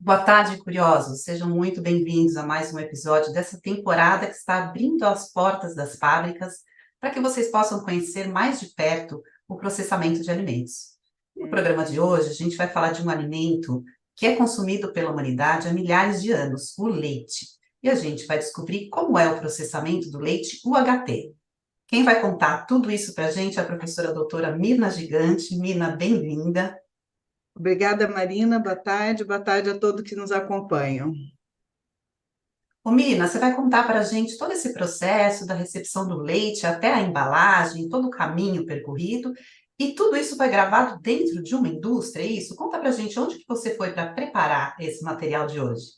Boa tarde, curiosos. Sejam muito bem-vindos a mais um episódio dessa temporada que está abrindo as portas das fábricas para que vocês possam conhecer mais de perto o processamento de alimentos. No programa de hoje, a gente vai falar de um alimento que é consumido pela humanidade há milhares de anos, o leite. E a gente vai descobrir como é o processamento do leite UHT. Quem vai contar tudo isso para a gente é a professora doutora Mirna Gigante. Mirna, bem-vinda. Obrigada, Marina. Boa tarde. Boa tarde a todos que nos acompanham. Ô, Mina, você vai contar para a gente todo esse processo da recepção do leite até a embalagem, todo o caminho percorrido, e tudo isso foi gravado dentro de uma indústria, é isso? Conta para a gente onde que você foi para preparar esse material de hoje.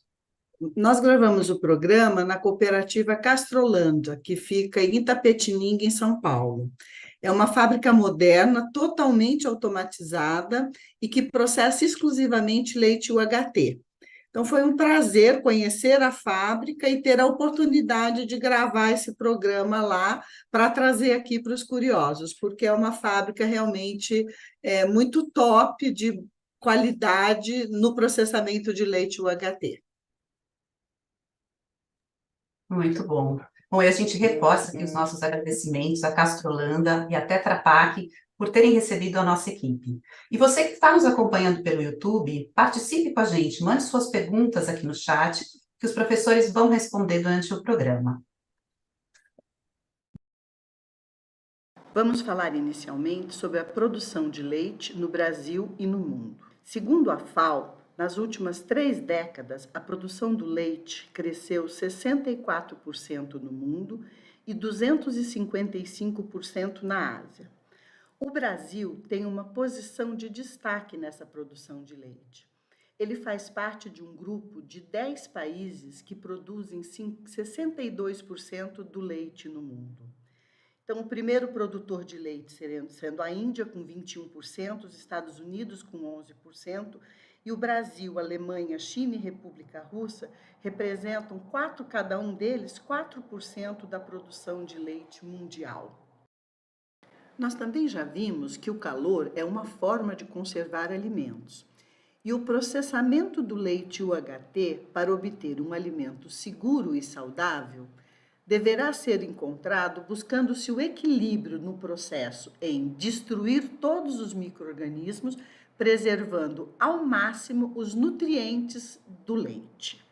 Nós gravamos o programa na cooperativa Castrolândia, que fica em Itapetininga, em São Paulo. É uma fábrica moderna, totalmente automatizada e que processa exclusivamente leite UHT. Então, foi um prazer conhecer a fábrica e ter a oportunidade de gravar esse programa lá para trazer aqui para os curiosos, porque é uma fábrica realmente muito top de qualidade no processamento de leite UHT. Muito bom. Bom, e a gente reforça aqui os nossos agradecimentos à Castrolanda e à Tetra Pak por terem recebido a nossa equipe. E você que está nos acompanhando pelo YouTube, participe com a gente, mande suas perguntas aqui no chat, que os professores vão responder durante o programa. Vamos falar inicialmente sobre a produção de leite no Brasil e no mundo. Segundo a FAO, nas últimas 3 décadas, a produção do leite cresceu 64% no mundo e 255% na Ásia. O Brasil tem uma posição de destaque nessa produção de leite. Ele faz parte de um grupo de 10 países que produzem 62% do leite no mundo. Então, o primeiro produtor de leite sendo a Índia, com 21%, os Estados Unidos, com 11%, e o Brasil, Alemanha, China e República Russa representam, cada um deles, 4% da produção de leite mundial. Nós também já vimos que o calor é uma forma de conservar alimentos. E o processamento do leite UHT para obter um alimento seguro e saudável deverá ser encontrado buscando-se o equilíbrio no processo em destruir todos os micro-organismos, preservando ao máximo os nutrientes do leite.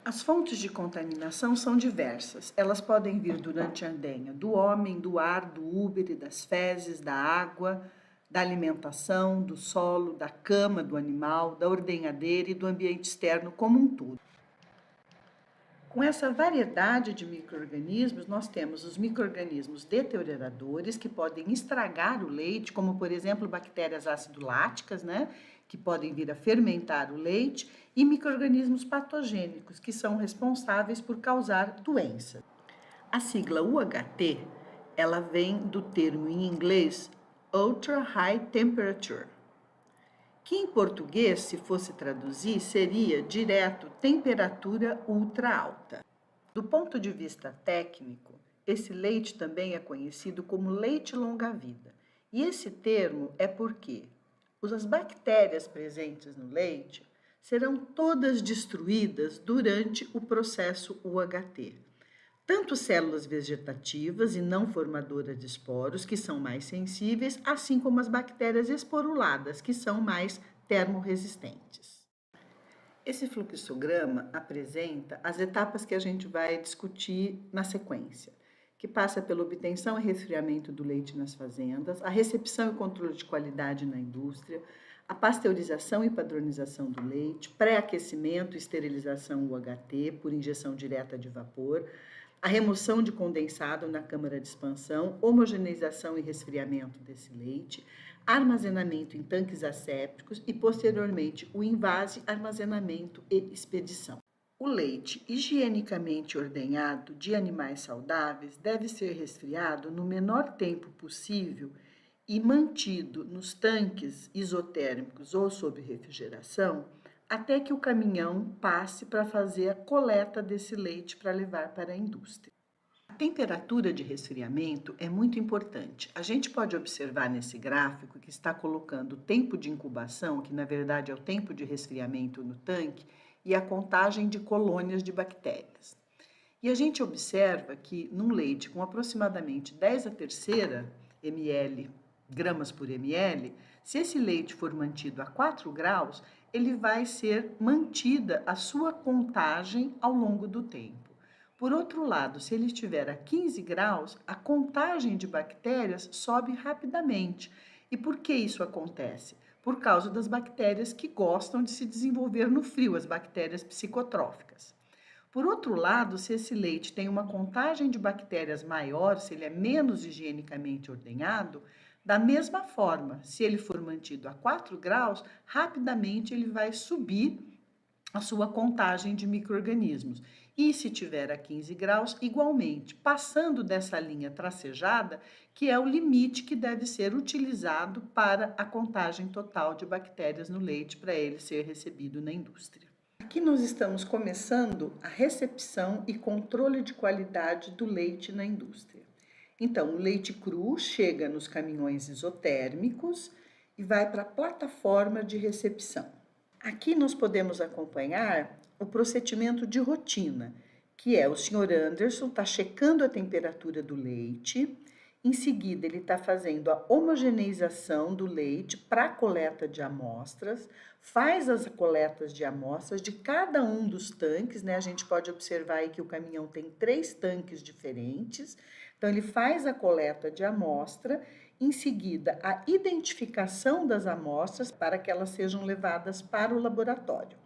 As fontes de contaminação são diversas. Elas podem vir durante a ordenha do homem, do ar, do úbere, das fezes, da água, da alimentação, do solo, da cama do animal, da ordenhadeira e do ambiente externo como um todo. Com essa variedade de micro-organismos, nós temos os micro-organismos deterioradores, que podem estragar o leite, como, por exemplo, bactérias ácido-láticas, que podem vir a fermentar o leite, e micro-organismos patogênicos, que são responsáveis por causar doença. A sigla UHT, ela vem do termo em inglês Ultra High Temperature, que em português, se fosse traduzir, seria direto temperatura ultra alta. Do ponto de vista técnico, esse leite também é conhecido como leite longa-vida. E esse termo é porque as bactérias presentes no leite serão todas destruídas durante o processo UHT. Tanto células vegetativas e não formadoras de esporos, que são mais sensíveis, assim como as bactérias esporuladas, que são mais termorresistentes. Esse fluxograma apresenta as etapas que a gente vai discutir na sequência, que passa pela obtenção e resfriamento do leite nas fazendas, a recepção e controle de qualidade na indústria, a pasteurização e padronização do leite, pré-aquecimento e esterilização UHT por injeção direta de vapor, a remoção de condensado na câmara de expansão, homogeneização e resfriamento desse leite, armazenamento em tanques assépticos e, posteriormente, o invase, armazenamento e expedição. O leite higienicamente ordenhado de animais saudáveis deve ser resfriado no menor tempo possível e mantido nos tanques isotérmicos ou sob refrigeração até que o caminhão passe para fazer a coleta desse leite para levar para a indústria. A temperatura de resfriamento é muito importante. A gente pode observar nesse gráfico que está colocando o tempo de incubação, que na verdade é o tempo de resfriamento no tanque, e a contagem de colônias de bactérias. E a gente observa que num leite com aproximadamente 10 a terceira ml, gramas por ml, se esse leite for mantido a 4 graus, ele vai ser mantida a sua contagem ao longo do tempo. Por outro lado, se ele estiver a 15 graus, a contagem de bactérias sobe rapidamente. E por que isso acontece? Por causa das bactérias que gostam de se desenvolver no frio, as bactérias psicotróficas. Por outro lado, se esse leite tem uma contagem de bactérias maior, se ele é menos higienicamente ordenhado, da mesma forma, se ele for mantido a 4 graus, rapidamente ele vai subir a sua contagem de micro-organismos. E se tiver a 15 graus, igualmente, passando dessa linha tracejada, que é o limite que deve ser utilizado para a contagem total de bactérias no leite para ele ser recebido na indústria. Aqui nós estamos começando a recepção e controle de qualidade do leite na indústria. Então, o leite cru chega nos caminhões isotérmicos e vai para a plataforma de recepção. Aqui nós podemos acompanhar o procedimento de rotina, que é o senhor Anderson está checando a temperatura do leite, em seguida ele está fazendo a homogeneização do leite para a coleta de amostras, faz as coletas de amostras de cada um dos tanques, né? A gente pode observar aí que o caminhão tem 3 tanques diferentes, então ele faz a coleta de amostra, em seguida, a identificação das amostras para que elas sejam levadas para o laboratório.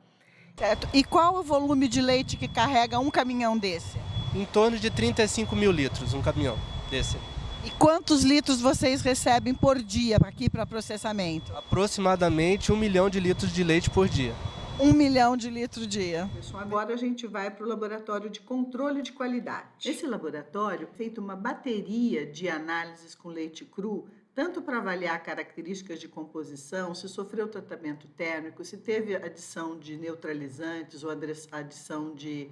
Certo. E qual o volume de leite que carrega um caminhão desse? Em torno de 35 mil litros, um caminhão desse. E quantos litros vocês recebem por dia aqui para processamento? Aproximadamente 1 milhão de litros de leite por dia. 1 milhão de litros dia. Pessoal, agora a gente vai para o laboratório de controle de qualidade. Esse laboratório feito uma bateria de análises com leite cru, tanto para avaliar características de composição, se sofreu tratamento térmico, se teve adição de neutralizantes ou adição de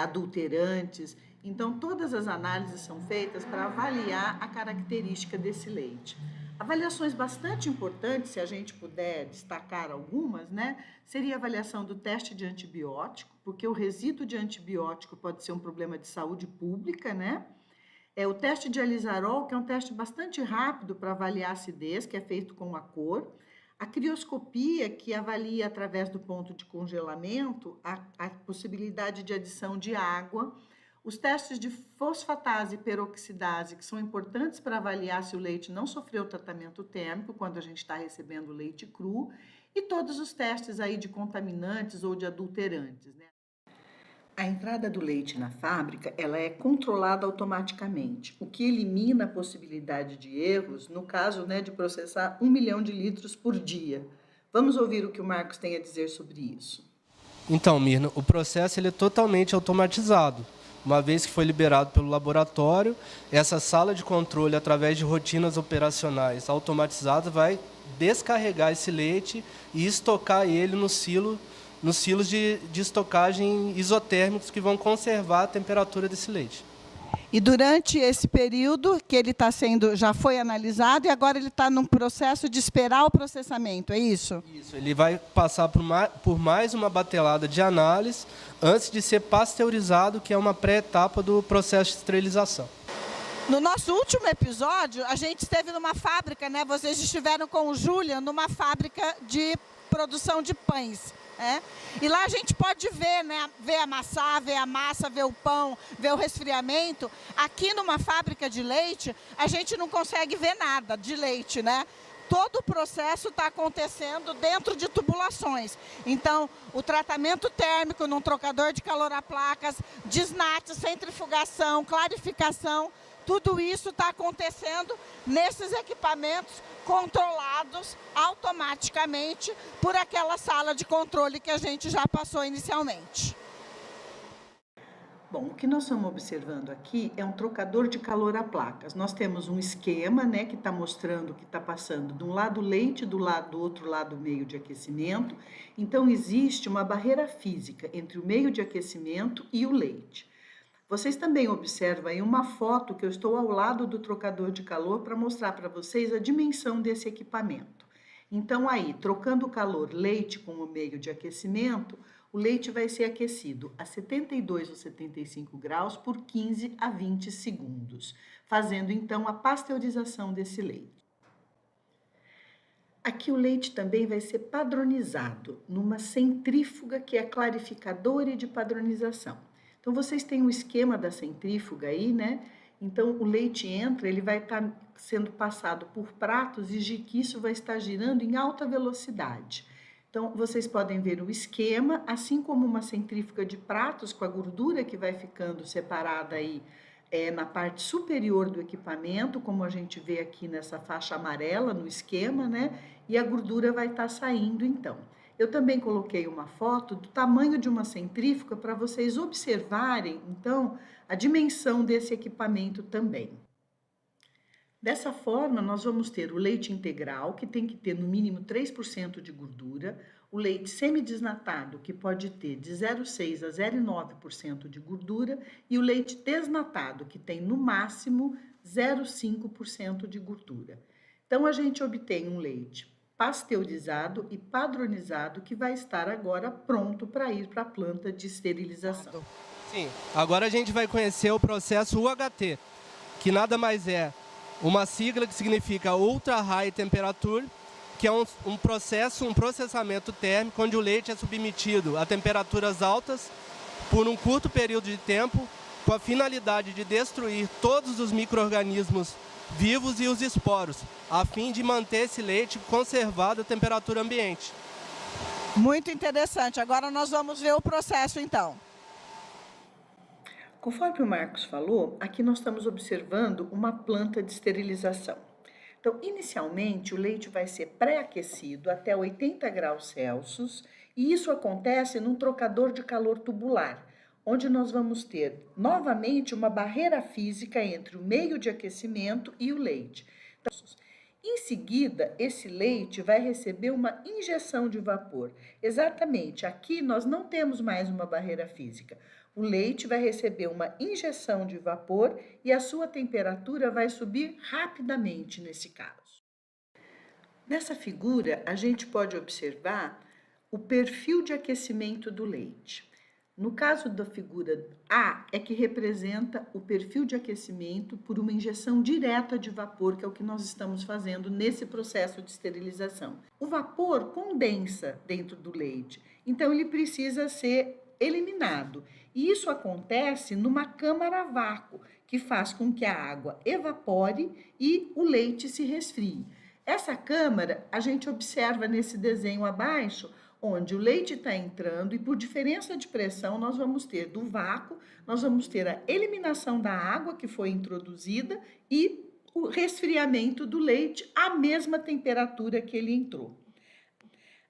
adulterantes. Então, todas as análises são feitas para avaliar a característica desse leite. Avaliações bastante importantes, se a gente puder destacar algumas, né? Seria a avaliação do teste de antibiótico, porque o resíduo de antibiótico pode ser um problema de saúde pública, né? O teste de alizarol, que é um teste bastante rápido para avaliar a acidez, que é feito com a cor. A crioscopia, que avalia através do ponto de congelamento a possibilidade de adição de água. Os testes de fosfatase e peroxidase, que são importantes para avaliar se o leite não sofreu tratamento térmico quando a gente está recebendo leite cru, e todos os testes aí de contaminantes ou de adulterantes, né? A entrada do leite na fábrica, ela é controlada automaticamente, o que elimina a possibilidade de erros, no caso, né, de processar 1 milhão de litros por dia. Vamos ouvir o que o Marcos tem a dizer sobre isso. Então, Mirna, o processo ele é totalmente automatizado. Uma vez que foi liberado pelo laboratório, essa sala de controle, através de rotinas operacionais automatizadas, vai descarregar esse leite e estocar ele nos silos de estocagem isotérmicos que vão conservar a temperatura desse leite. E durante esse período que ele está sendo, já foi analisado e agora ele está num processo de esperar o processamento, é isso? Isso, ele vai passar por mais uma batelada de análise antes de ser pasteurizado, que é uma pré-etapa do processo de esterilização. No nosso último episódio, a gente esteve numa fábrica, né? Vocês estiveram com o Julian numa fábrica de produção de pães. E lá a gente pode ver, né? Ver amassar, ver a massa, ver o pão, ver o resfriamento. Aqui numa fábrica de leite, a gente não consegue ver nada de leite, né? Todo o processo está acontecendo dentro de tubulações. Então, o tratamento térmico num trocador de calor a placas, desnate, centrifugação, clarificação, tudo isso está acontecendo nesses equipamentos controlados automaticamente por aquela sala de controle que a gente já passou inicialmente. Bom, o que nós estamos observando aqui é um trocador de calor a placas. Nós temos um esquema, né, que está mostrando que está passando de um lado leite, do outro lado meio de aquecimento. Então, existe uma barreira física entre o meio de aquecimento e o leite. Vocês também observam aí uma foto que eu estou ao lado do trocador de calor para mostrar para vocês a dimensão desse equipamento. Então aí, trocando o calor leite com o meio de aquecimento, o leite vai ser aquecido a 72 ou 75 graus por 15 a 20 segundos, fazendo então a pasteurização desse leite. Aqui o leite também vai ser padronizado numa centrífuga que é clarificadora e de padronização. Então, vocês têm o esquema da centrífuga aí, né? Então, o leite entra, ele vai estar sendo passado por pratos e que isso vai estar girando em alta velocidade. Então, vocês podem ver o esquema, assim como uma centrífuga de pratos com a gordura que vai ficando separada aí na parte superior do equipamento, como a gente vê aqui nessa faixa amarela no esquema, né? E a gordura vai estar saindo então. Eu também coloquei uma foto do tamanho de uma centrífuga para vocês observarem, então, a dimensão desse equipamento também. Dessa forma, nós vamos ter o leite integral, que tem que ter no mínimo 3% de gordura, o leite semidesnatado, que pode ter de 0,6% a 0,9% de gordura, e o leite desnatado, que tem no máximo 0,5% de gordura. Então, a gente obtém um leite pasteurizado e padronizado, que vai estar agora pronto para ir para a planta de esterilização. Sim, agora a gente vai conhecer o processo UHT, que nada mais é uma sigla que significa Ultra High Temperature, que é um processamento térmico onde o leite é submetido a temperaturas altas por um curto período de tempo, com a finalidade de destruir todos os micro-organismos vivos e os esporos, a fim de manter esse leite conservado à temperatura ambiente. Muito interessante. Agora nós vamos ver o processo, então. Conforme o Marcos falou, aqui nós estamos observando uma planta de esterilização. Então, inicialmente, o leite vai ser pré-aquecido até 80 graus Celsius, e isso acontece num trocador de calor tubular, onde nós vamos ter novamente uma barreira física entre o meio de aquecimento e o leite. Então, em seguida, esse leite vai receber uma injeção de vapor. Exatamente, aqui nós não temos mais uma barreira física. O leite vai receber uma injeção de vapor e a sua temperatura vai subir rapidamente nesse caso. Nessa figura, a gente pode observar o perfil de aquecimento do leite. No caso da figura A, é que representa o perfil de aquecimento por uma injeção direta de vapor, que é o que nós estamos fazendo nesse processo de esterilização. O vapor condensa dentro do leite, então ele precisa ser eliminado. E isso acontece numa câmara a vácuo, que faz com que a água evapore e o leite se resfrie. Essa câmara a gente observa nesse desenho abaixo, onde o leite está entrando e por diferença de pressão nós vamos ter do vácuo, nós vamos ter a eliminação da água que foi introduzida e o resfriamento do leite à mesma temperatura que ele entrou.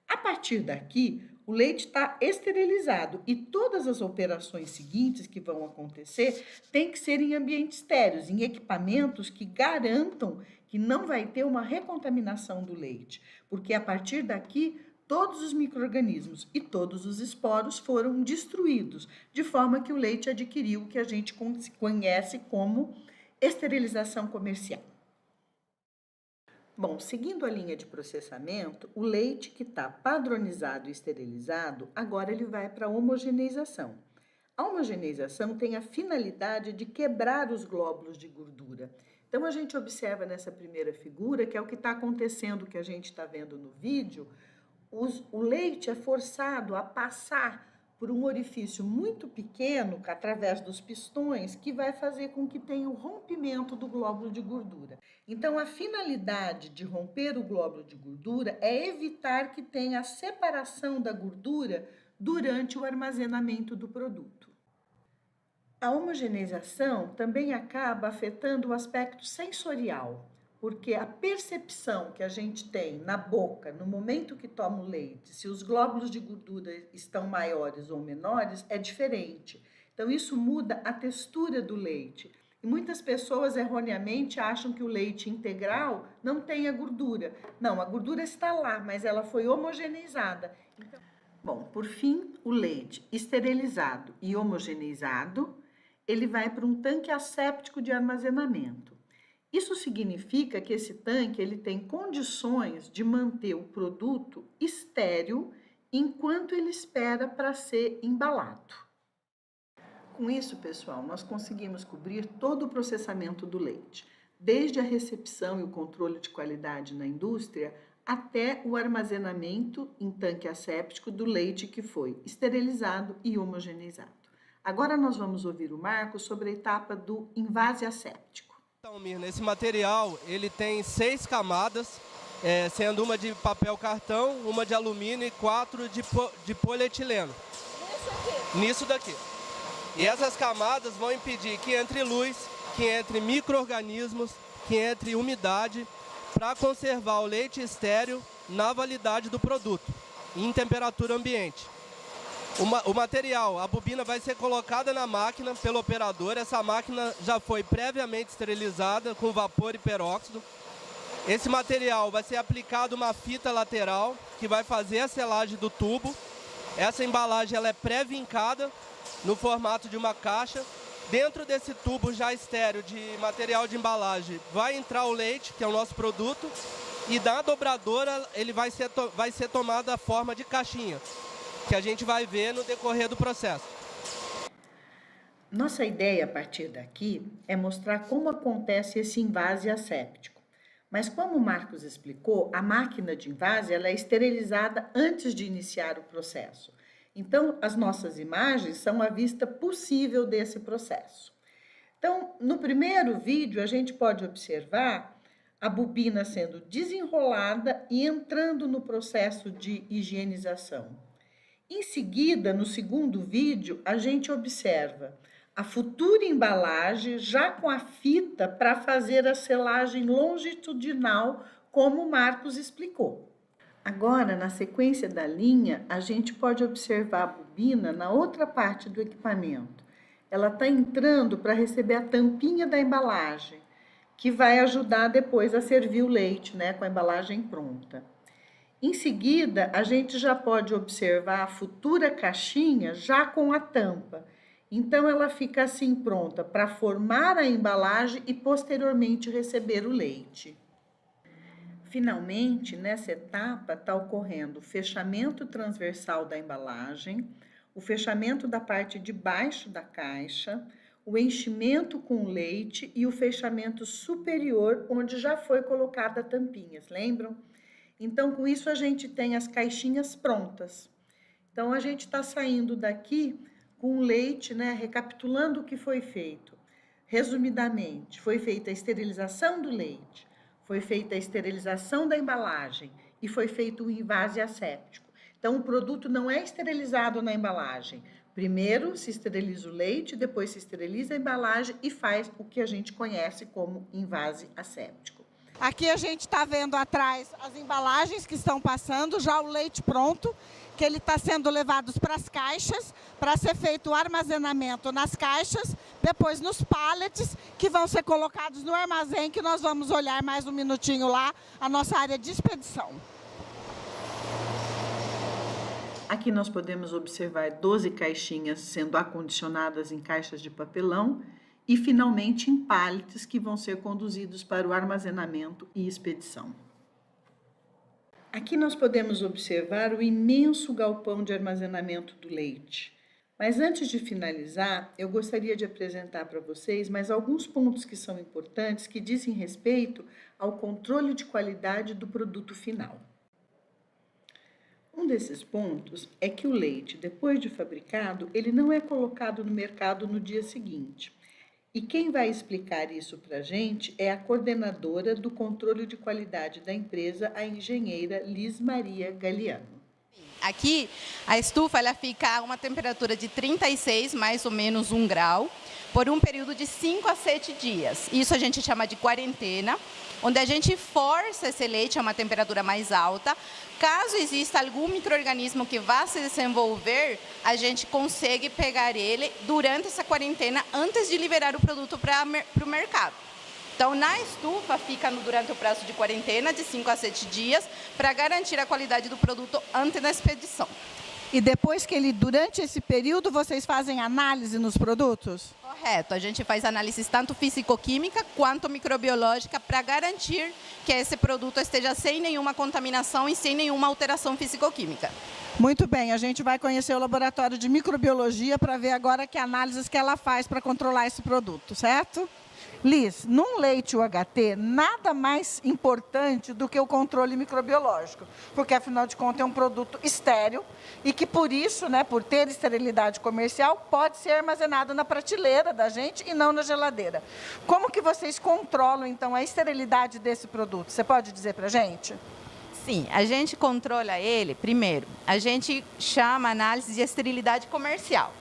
A partir daqui, o leite está esterilizado e todas as operações seguintes que vão acontecer têm que ser em ambientes estéreis, em equipamentos que garantam que não vai ter uma recontaminação do leite, porque a partir daqui todos os micro-organismos e todos os esporos foram destruídos, de forma que o leite adquiriu o que a gente conhece como esterilização comercial. Bom, seguindo a linha de processamento, o leite que está padronizado e esterilizado, agora ele vai para a homogeneização. A homogeneização tem a finalidade de quebrar os glóbulos de gordura. Então, a gente observa nessa primeira figura, que é o que está acontecendo, que a gente está vendo no vídeo, o leite é forçado a passar por um orifício muito pequeno, através dos pistões, que vai fazer com que tenha o rompimento do glóbulo de gordura. Então, a finalidade de romper o glóbulo de gordura é evitar que tenha a separação da gordura durante o armazenamento do produto. A homogeneização também acaba afetando o aspecto sensorial, porque a percepção que a gente tem na boca, no momento que toma o leite, se os glóbulos de gordura estão maiores ou menores, é diferente. Então, isso muda a textura do leite. E muitas pessoas erroneamente acham que o leite integral não tem a gordura. Não, a gordura está lá, mas ela foi homogeneizada. Então, bom, por fim, o leite esterilizado e homogeneizado, ele vai para um tanque asséptico de armazenamento. Isso significa que esse tanque ele tem condições de manter o produto estéril enquanto ele espera para ser embalado. Com isso, pessoal, nós conseguimos cobrir todo o processamento do leite, desde a recepção e o controle de qualidade na indústria até o armazenamento em tanque asséptico do leite que foi esterilizado e homogeneizado. Agora nós vamos ouvir o Marcos sobre a etapa do invase asséptico. Então, Mirna, esse material ele tem 6 camadas, sendo uma de papel cartão, uma de alumínio e 4 de polietileno. Nisso daqui. E essas camadas vão impedir que entre luz, que entre micro-organismos, que entre umidade, para conservar o leite estéril na validade do produto, em temperatura ambiente. O material, a bobina vai ser colocada na máquina pelo operador. Essa máquina já foi previamente esterilizada com vapor e peróxido. Esse material vai ser aplicado uma fita lateral que vai fazer a selagem do tubo. Essa embalagem ela é pré-vincada no formato de uma caixa. Dentro desse tubo já estéril de material de embalagem vai entrar o leite, que é o nosso produto, e da dobradora ele vai ser tomado a forma de caixinha, que a gente vai ver no decorrer do processo. Nossa ideia a partir daqui é mostrar como acontece esse invase asséptico. Mas como o Marcos explicou, a máquina de invase ela é esterilizada antes de iniciar o processo. Então, as nossas imagens são a vista possível desse processo. Então, no primeiro vídeo, a gente pode observar a bobina sendo desenrolada e entrando no processo de higienização. Em seguida, no segundo vídeo, a gente observa a futura embalagem já com a fita para fazer a selagem longitudinal, como o Marcos explicou. Agora, na sequência da linha, a gente pode observar a bobina na outra parte do equipamento. Ela está entrando para receber a tampinha da embalagem, que vai ajudar depois a servir o leite, né, com a embalagem pronta. Em seguida, a gente já pode observar a futura caixinha já com a tampa. Então, ela fica assim pronta para formar a embalagem e posteriormente receber o leite. Finalmente, nessa etapa está ocorrendo o fechamento transversal da embalagem, o fechamento da parte de baixo da caixa, o enchimento com leite e o fechamento superior, onde já foi colocada tampinhas, lembram? Então, com isso, a gente tem as caixinhas prontas. Então, a gente está saindo daqui com o leite, né? Recapitulando o que foi feito. Resumidamente, foi feita a esterilização do leite, foi feita a esterilização da embalagem e foi feito o invase asséptico. Então, o produto não é esterilizado na embalagem. Primeiro se esteriliza o leite, depois se esteriliza a embalagem e faz o que a gente conhece como invase asséptico. Aqui a gente está vendo atrás as embalagens que estão passando, já o leite pronto, que ele está sendo levado para as caixas, para ser feito o armazenamento nas caixas, depois nos pallets, que vão ser colocados no armazém, que nós vamos olhar mais um minutinho lá, a nossa área de expedição. Aqui nós podemos observar 12 caixinhas sendo acondicionadas em caixas de papelão e, finalmente, em pallets que vão ser conduzidos para o armazenamento e expedição. Aqui nós podemos observar o imenso galpão de armazenamento do leite. Mas antes de finalizar, eu gostaria de apresentar para vocês mais alguns pontos que são importantes que dizem respeito ao controle de qualidade do produto final. Um desses pontos é que o leite, depois de fabricado, ele não é colocado no mercado no dia seguinte. E quem vai explicar isso para a gente é a coordenadora do controle de qualidade da empresa, a engenheira Liz Maria Galiano. Aqui, a estufa ela fica a uma temperatura de 36, mais ou menos 1 grau, por um período de 5 a 7 dias. Isso a gente chama de quarentena, onde a gente força esse leite a uma temperatura mais alta. Caso exista algum micro-organismo que vá se desenvolver, a gente consegue pegar ele durante essa quarentena, antes de liberar o produto para o mercado. Então, na estufa, fica durante o prazo de quarentena, de 5 a 7 dias, para garantir a qualidade do produto antes da expedição. E depois durante esse período, vocês fazem análise nos produtos? Correto, a gente faz análises tanto físico-química quanto microbiológica para garantir que esse produto esteja sem nenhuma contaminação e sem nenhuma alteração físico-química. Muito bem, a gente vai conhecer o laboratório de microbiologia para ver agora que análises que ela faz para controlar esse produto, certo? Liz, num leite UHT, nada mais importante do que o controle microbiológico, porque, afinal de contas, é um produto estéril e que, por isso, né, por ter esterilidade comercial, pode ser armazenado na prateleira da gente e não na geladeira. Como que vocês controlam, então, a esterilidade desse produto? Você pode dizer para a gente? Sim, a gente controla ele, primeiro, a gente chama análise de esterilidade comercial.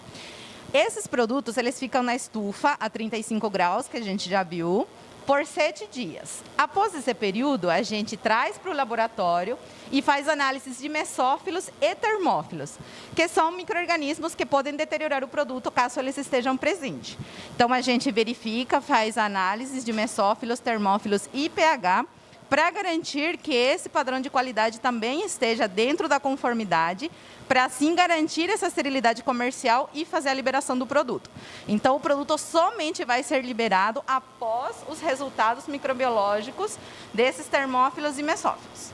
Esses produtos, eles ficam na estufa a 35 graus, que a gente já viu, por 7 dias. Após esse período, a gente traz para o laboratório e faz análises de mesófilos e termófilos, que são micro-organismos que podem deteriorar o produto caso eles estejam presentes. Então, a gente verifica, faz análises de mesófilos, termófilos e pH, para garantir que esse padrão de qualidade também esteja dentro da conformidade, para assim garantir essa esterilidade comercial e fazer a liberação do produto. Então, o produto somente vai ser liberado após os resultados microbiológicos desses termófilos e mesófilos.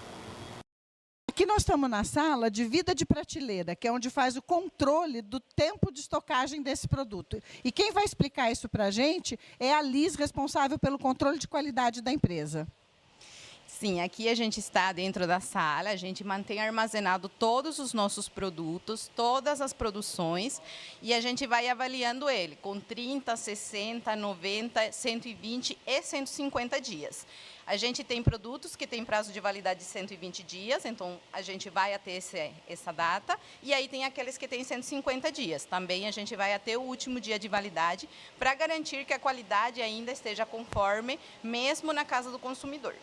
Aqui nós estamos na sala de vida de prateleira, que é onde faz o controle do tempo de estocagem desse produto. E quem vai explicar isso para a gente é a Liz, responsável pelo controle de qualidade da empresa. Sim, aqui a gente está dentro da sala, a gente mantém armazenado todos os nossos produtos, todas as produções, e a gente vai avaliando ele com 30, 60, 90, 120 e 150 dias. A gente tem produtos que têm prazo de validade de 120 dias, então a gente vai até essa data, e aí tem aqueles que têm 150 dias. Também a gente vai até o último dia de validade para garantir que a qualidade ainda esteja conforme, mesmo na casa do consumidor.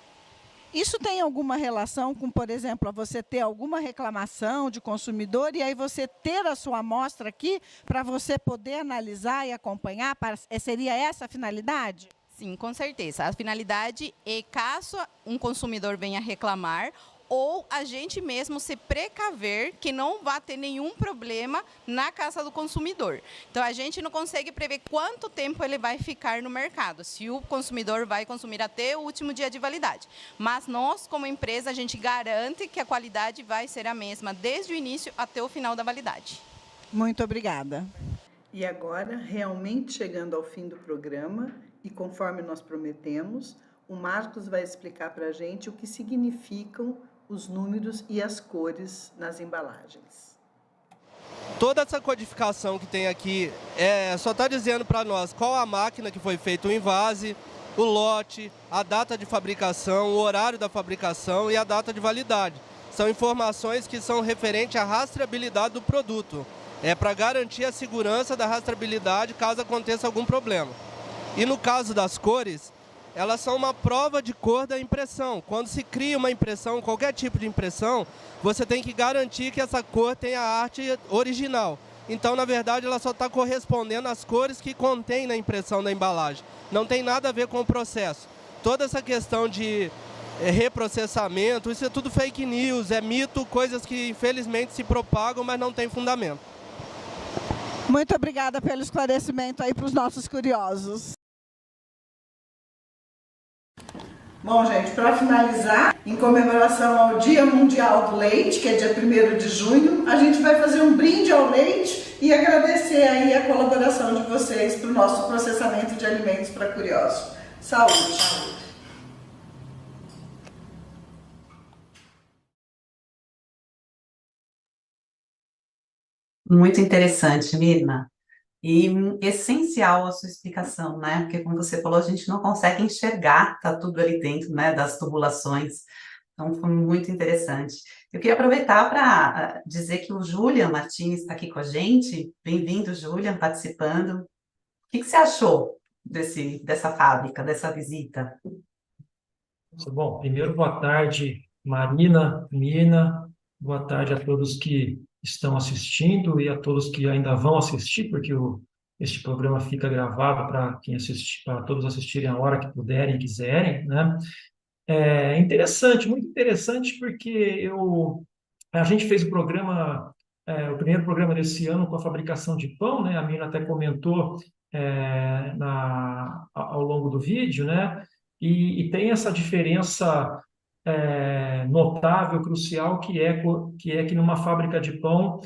Isso tem alguma relação com, por exemplo, você ter alguma reclamação de consumidor e aí você ter a sua amostra aqui para você poder analisar e acompanhar? Seria essa a finalidade? Sim, com certeza. A finalidade é, caso um consumidor venha reclamar, ou a gente mesmo se precaver que não vai ter nenhum problema na casa do consumidor. Então, a gente não consegue prever quanto tempo ele vai ficar no mercado, se o consumidor vai consumir até o último dia de validade. Mas nós, como empresa, a gente garante que a qualidade vai ser a mesma, desde o início até o final da validade. Muito obrigada. E agora, realmente chegando ao fim do programa, e conforme nós prometemos, o Marcos vai explicar para a gente o que significam os números e as cores nas embalagens. Toda essa codificação que tem aqui só está dizendo para nós qual a máquina que foi feito o envase, o lote, a data de fabricação, o horário da fabricação e a data de validade. São informações que são referentes à rastreabilidade do produto. É para garantir a segurança da rastreabilidade caso aconteça algum problema. E no caso das cores, elas são uma prova de cor da impressão. Quando se cria uma impressão, qualquer tipo de impressão, você tem que garantir que essa cor tenha a arte original. Então, na verdade, ela só está correspondendo às cores que contém na impressão da embalagem. Não tem nada a ver com o processo. Toda essa questão de reprocessamento, isso é tudo fake news, é mito, coisas que infelizmente se propagam, mas não tem fundamento. Muito obrigada pelo esclarecimento aí para os nossos curiosos. Bom, gente, para finalizar, em comemoração ao Dia Mundial do Leite, que é dia 1º de junho, a gente vai fazer um brinde ao leite e agradecer aí a colaboração de vocês para o nosso processamento de alimentos para curiosos. Saúde! Muito interessante, Mirna. E essencial a sua explicação, né? Porque, como você falou, a gente não consegue enxergar, tá tudo ali dentro, né, das tubulações. Então, foi muito interessante. Eu queria aproveitar para dizer que o Julian Martins está aqui com a gente. Bem-vindo, Julian, participando. O que você achou dessa fábrica, dessa visita? Bom, primeiro, boa tarde, Marina, Mirna, boa tarde a todos que estão assistindo e a todos que ainda vão assistir, porque este programa fica gravado para quem assistir, para todos assistirem a hora que puderem e quiserem, né? É interessante, muito interessante, porque a gente fez o programa o primeiro programa desse ano com a fabricação de pão, né? A Mina até comentou ao longo do vídeo, né? E tem essa diferença notável, crucial, que numa fábrica de pão,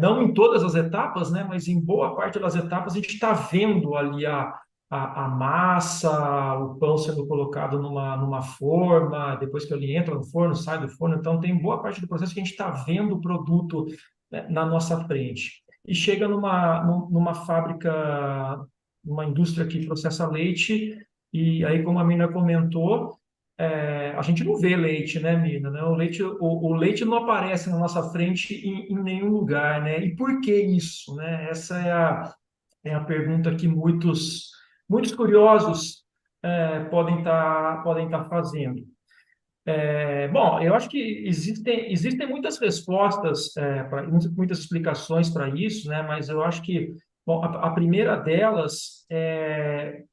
não em todas as etapas, né? Mas em boa parte das etapas a gente está vendo ali a massa, o pão sendo colocado numa forma, depois que ele entra no forno, sai do forno. Então, tem boa parte do processo que a gente está vendo o produto, né, na nossa frente. E chega numa fábrica, numa indústria que processa leite, e aí, como a Mina comentou, a gente não vê leite, né, Mina? Né? O leite não aparece na nossa frente em nenhum lugar, né? E por que isso, né? Essa é a pergunta que muitos curiosos podem tá fazendo. Bom, eu acho que existem muitas respostas, muitas explicações para isso, né? Mas eu acho que, bom, a primeira delas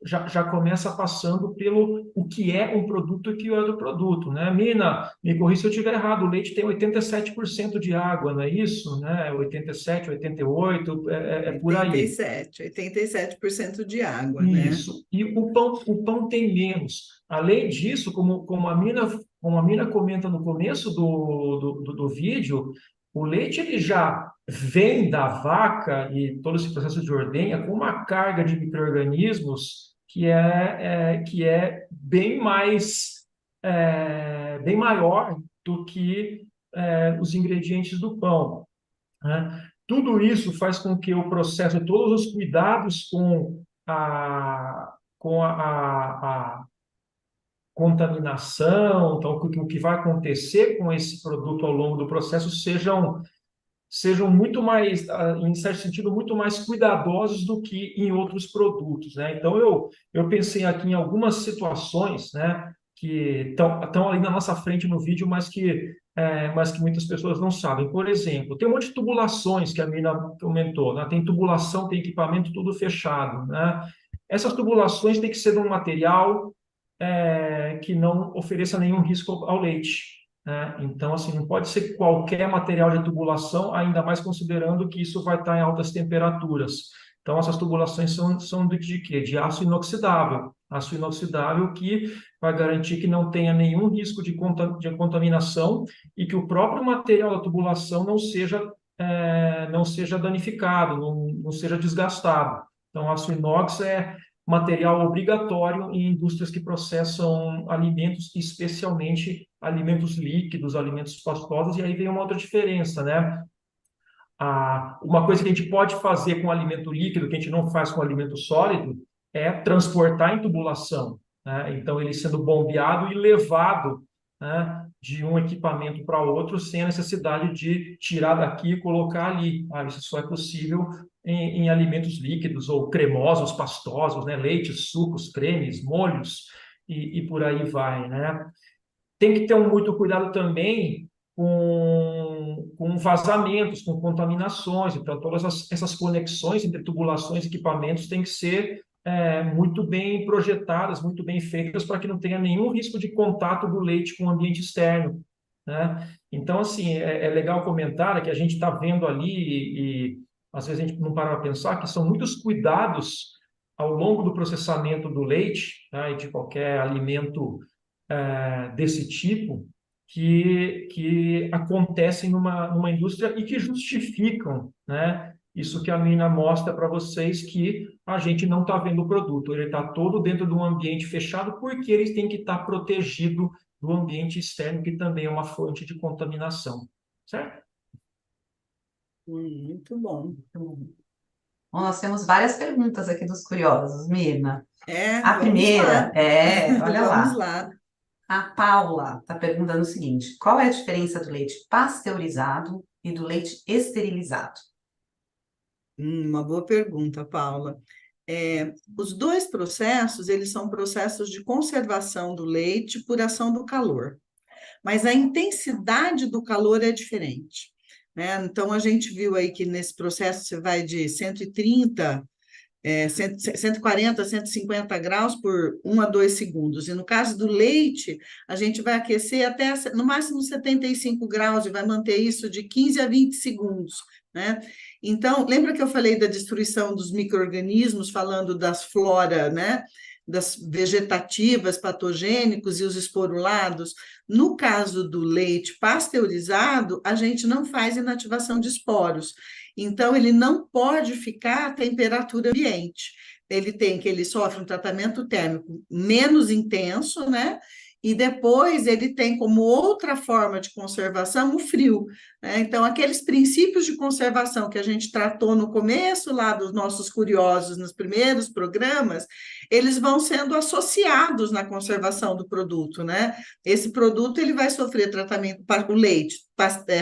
já começa passando pelo o que é um produto e o que é outro produto, né? Mina, me corrija se eu estiver errado, o leite tem 87% de água, não é isso? Né? 87, 88, por aí. 87% de água, né? Isso. E o pão tem menos. Além disso, como a Mina comenta no começo do vídeo, o leite ele já vem da vaca e todo esse processo de ordenha com uma carga de micro-organismos que é bem maior do que os ingredientes do pão, né? Tudo isso faz com que o processo, todos os cuidados com a contaminação, então, o que vai acontecer com esse produto ao longo do processo sejam muito mais, em certo sentido, muito mais cuidadosos do que em outros produtos, né? Então, eu pensei aqui em algumas situações, né, que estão ali na nossa frente no vídeo, mas que muitas pessoas não sabem. Por exemplo, tem um monte de tubulações que a Mina comentou, né? Tem tubulação, tem equipamento tudo fechado, né? Essas tubulações têm que ser de um material que não ofereça nenhum risco ao leite, né? Então, assim, não pode ser qualquer material de tubulação, ainda mais considerando que isso vai estar em altas temperaturas. Então, essas tubulações são de quê? De aço inoxidável. Aço inoxidável que vai garantir que não tenha nenhum risco de contaminação e que o próprio material da tubulação não seja danificado, não seja desgastado. Então, aço inox é material obrigatório em indústrias que processam alimentos, especialmente alimentos líquidos, alimentos pastosos, e aí vem uma outra diferença, né? Uma coisa que a gente pode fazer com alimento líquido, que a gente não faz com alimento sólido, é transportar em tubulação, né? Então, ele sendo bombeado e levado, né, de um equipamento para outro, sem a necessidade de tirar daqui e colocar ali. Isso só é possível em alimentos líquidos ou cremosos, pastosos, né? Leites, sucos, cremes, molhos e por aí vai, né? Tem que ter muito cuidado também com vazamentos, com contaminações. Então, todas essas conexões entre tubulações e equipamentos têm que ser muito bem projetadas, muito bem feitas, para que não tenha nenhum risco de contato do leite com o ambiente externo, né? Então, assim, é legal comentar que a gente está vendo ali e às vezes a gente não para para pensar que são muitos cuidados ao longo do processamento do leite, né, e de qualquer alimento desse tipo, que acontecem numa indústria e que justificam, né, isso que a Mina mostra para vocês, que a gente não está vendo o produto, ele está todo dentro de um ambiente fechado, porque eles têm que estar protegido do ambiente externo, que também é uma fonte de contaminação, certo? Muito bom. Bom, nós temos várias perguntas aqui dos curiosos, Mirna. A Vamos primeira lá. olha Vamos lá, lá. a Paula está perguntando o seguinte: qual é a diferença do leite pasteurizado e do leite esterilizado? Uma boa pergunta, Paula. Os dois processos, eles são processos de conservação do leite por ação do calor, mas a intensidade do calor é diferente, né? Então, a gente viu aí que nesse processo você vai de 130 140, 150 graus por 1 a 2 segundos. E no caso do leite, a gente vai aquecer até, no máximo, 75 graus e vai manter isso de 15 a 20 segundos, né? Então, lembra que eu falei da destruição dos micro-organismos, falando das flora, né? Das vegetativas, patogênicos e os esporulados? No caso do leite pasteurizado, a gente não faz inativação de esporos. Então, ele não pode ficar à temperatura ambiente. Ele sofre um tratamento térmico menos intenso, né? E depois ele tem como outra forma de conservação o frio, né? Então, aqueles princípios de conservação que a gente tratou no começo, lá dos nossos curiosos, nos primeiros programas, eles vão sendo associados na conservação do produto, né? Esse produto ele vai sofrer tratamento para o leite,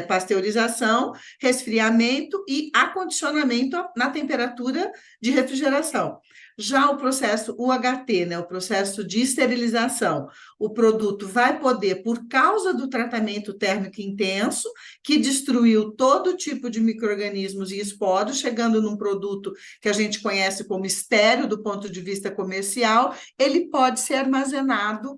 pasteurização, resfriamento e acondicionamento na temperatura de refrigeração. Já o processo UHT, né, o processo de esterilização, o produto vai poder, por causa do tratamento térmico intenso, que destruiu todo tipo de micro-organismos e esporos, chegando num produto que a gente conhece como estéril do ponto de vista comercial, ele pode ser armazenado